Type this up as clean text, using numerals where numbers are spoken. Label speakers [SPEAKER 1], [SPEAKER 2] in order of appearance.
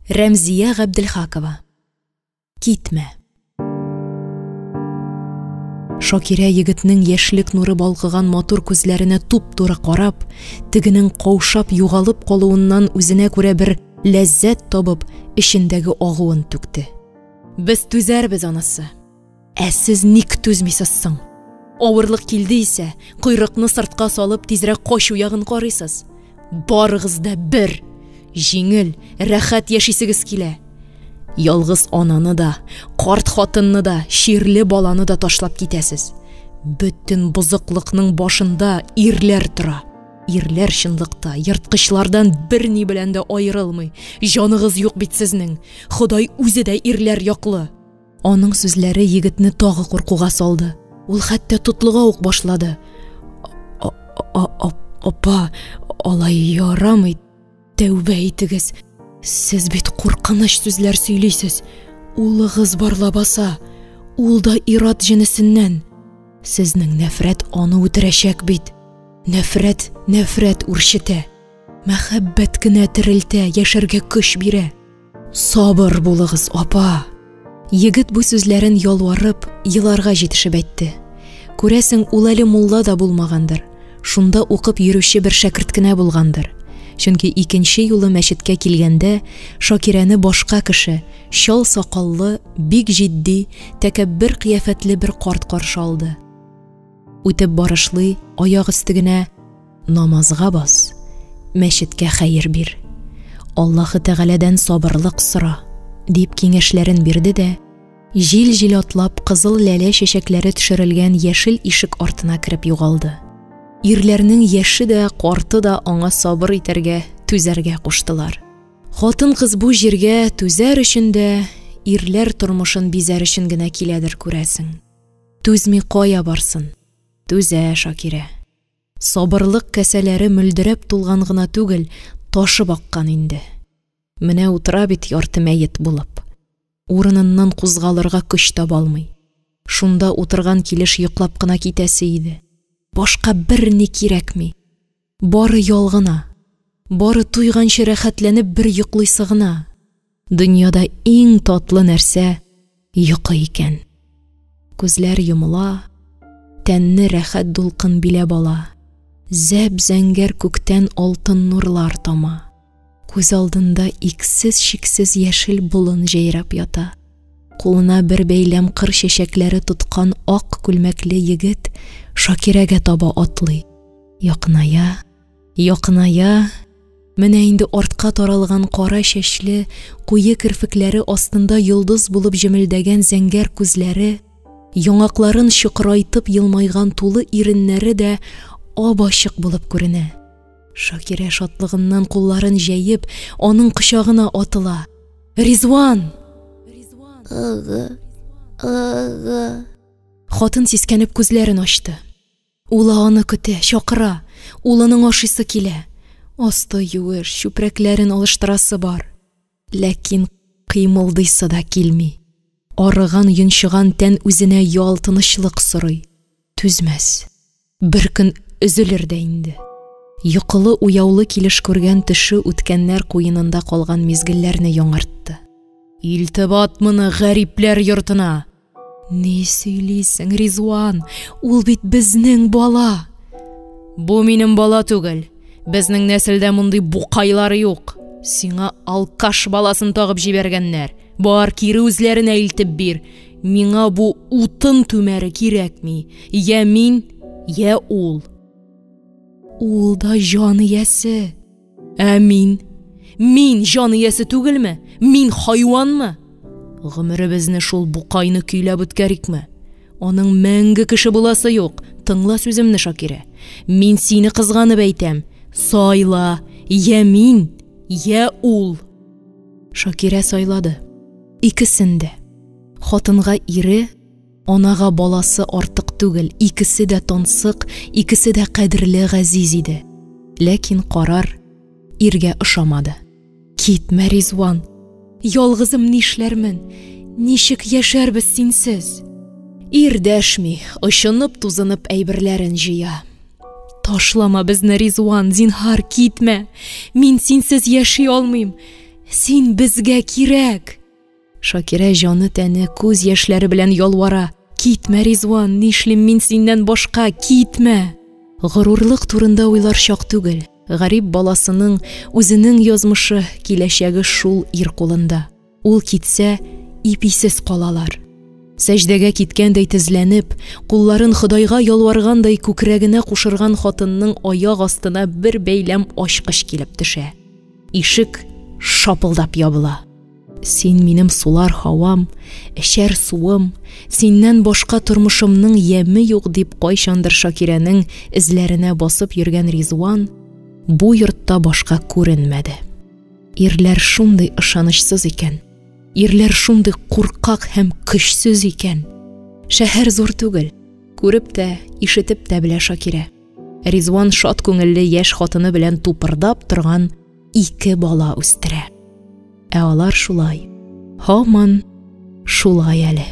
[SPEAKER 1] Рәмзия Ғабделхакова. Китмә. Шакира егетнең яшьлек нуры балкыган матур күзләренә туп-туры карап, тегенең каушап югалып калуыннан үзенә күрә бер ләззәт табып, эчендәге агуын түкте. Без түзәрбез анысы. Ә сез ник түзмисез соң? Авырлык килде исә, койрыкны сыртка салып тизрәк качу ягын карыйсыз. Барыгыз да бер, җиңел, рәхәт яшисегез килә. Ялгыз ананы да, карт хатынны да, ширле баланы да ташлап китәсез. Бөтен бузыклыкның башында ирләр тора. Ирләр чынлыкта йырткычлардан берни белән дә аерылмый. Җаныгыз юк бит сезнең. Ходай үзе дә ирләр яклы. Аның сүзләре егетне тагы куркуга салды. Ул хәтта тотлыга ук башлады. Апа, алай ярамый. Тәүбә итегез. Сез бит куркыныч сүзләр сөйлисез. Улыгыз барлабаса, ул да ират җенесеннән. Сезнең нәфрәт аны үтерәчәк бит. Нәфрәт үрчетә. Мәхәббәт кенә терелтә, яшәргә көч бирә. Сабыр булыгыз, апа. Егет бу сүзләрен ялварып, еларга җитешеп әйтте. Күрәсең, ул әле мулла да булмагандыр. Шунда укып йөрүче бер шәкерт кенә булгандыр. Чөнки икенче юлы мәчеткә килгәндә Шакирәне башка кеше, чал сакаллы, бик җитди, тәкәббер кыяфәтле бер карт каршы алды. Үтеп барышлый, аяк өстегенә: намазга бас, мәчеткә хәер бир, Аллаһы Тәгаләдән сабырлык сора, дип киңәшләрен бирде дә, җил атлап кызыл ләлә чәчәкләре төшерелгән яшел ишек артына кереп югалды. Ирләрнең яше дә, карты да аңа сабыр итәргә, түзәргә куштылар. Хатын-кыз бу җиргә түзәр өчен дә, ирләр тормышын бизәр өчен генә киләдер, күрәсең. Түзми кая барсын? Түзә Шакира. Сабырлык кәсәләре мөлдерәп тулган гына түгел, ташып аккан инде. Менә утыра бит ярты мәет булып. Урыныннан кузгалырга көч таба алмый. Шунда утырган килеш йоклап кына китәсе иде. Башка берни кирәкми. Бары ялгына. Бары туйганчы рәхәтләнеп бер йоклыйсы гына. Дөньяда иң татлы нәрсә йокы икән. Күзләр йомыла, тәнне рәхәт дулкын биләп ала. Зәп-зәңгәр күктән алтын нурлар тама. Күз алдында иксез-шиксез яшел болын җәйрәп ята. Кулына бер бәйләм кыр чәчәкләре тоткан ак күлмәкле егет Шакирәгә таба атлый. Якыная. Менә инде артка таралган кара чәчле, куе керфекләре астында йолдыз булып җемелдәгән зәңгәр күзләре, яңакларын чыкрайтып елмайган тулы иреннәре дә ап-ачык булып күренә. Шакира шатлыгыннан кулларын җәеп, аның кочагына атыла. Ризван! Хатын сискәнеп күзләрен ачты. Ул аны көтә, чакыра. Улының ашыйсы килә. Асты юеш, чүпрәкләрен алыштырасы бар. Ләкин кыймылдыйсы да килми. Арыган, йончыган тән үзенә ял, тынычлык сорый. Түзмәс. Бер көн өзелер дә инде. Йокылы, уяулы килеш күргән төше үткәннәр куенында калган мизгелләрне яңартты. Илтибатмыны гәрипләр йортына. Ни сөйлисең, Ризван? Ул бит безнең бала. Бу минем бала түгел. Безнең нәселдә мондый букайлары юк. Сиңа алкаш баласын тагып җибәргәннәр. Бар, кире үзләренә илтеп бир. Миңа бу утын түмәре кирәкми. Я мин, я ул. Ул да җан иясе. Ә мин? Мин җан иясе түгелме? Мин хайванмы? Гомеребезне шул букайны көйләп үткәрикме? Аның мәңге кеше буласы юк. Тыңла сүземне, Шакира. Мин сине кызганып әйтәм. Сайла, я мин, я ул. Шакира сайлады. Икесендә. Хатынга ире, анага баласы артык түгел. Икесе дә тансык, икесе дә кадерле, газиз иде. Ләкин карар иргә ошамады. Китмә, Ризван. Ялгызым нишләрмен? Ничек яшәрбез синсез? Ир дәшми, ышынып, тузынып әйберләрен җыя. Ташлама безне, Ризван, зинһар китмә. Мин синсез яши алмыйм. Син безгә кирәк. Шакира җаны тәне күз яшьләре белән ялвара. Китмә, Ризван, нишлим мин синнән башка, китмә. Горурлык турында уйлар чак түгел. Гарип баласының үзенең язмышы, киләчәге шул ир кулында. Ул китсә, иписез калалар. Сәҗдәгә киткәндәй тезләнеп, кулларын Ходайга ялваргандай күкрәгенә кушырган хатынның аяк астына бер бәйләм ачкыч килеп төшә. Ишек шапылдап ябыла. Син минем сулар һавам, эчәр суым, синнән башка тормышымның яме юк дип кайчандыр Шакирәнең эзләренә басып йөргән Ризван бу йортта башка күренмәде. Ирләр шундый ышанычсыз икән. Ирләр шундый куркак һәм көчсез икән. Шәһәр зур түгел. Күреп тә, ишетеп тә белә Шакирә. Ризван шат күңелле яшь хатыны белән тупырдап торган 2 бала үстерә. Алар шулай. Һаман шулай әле.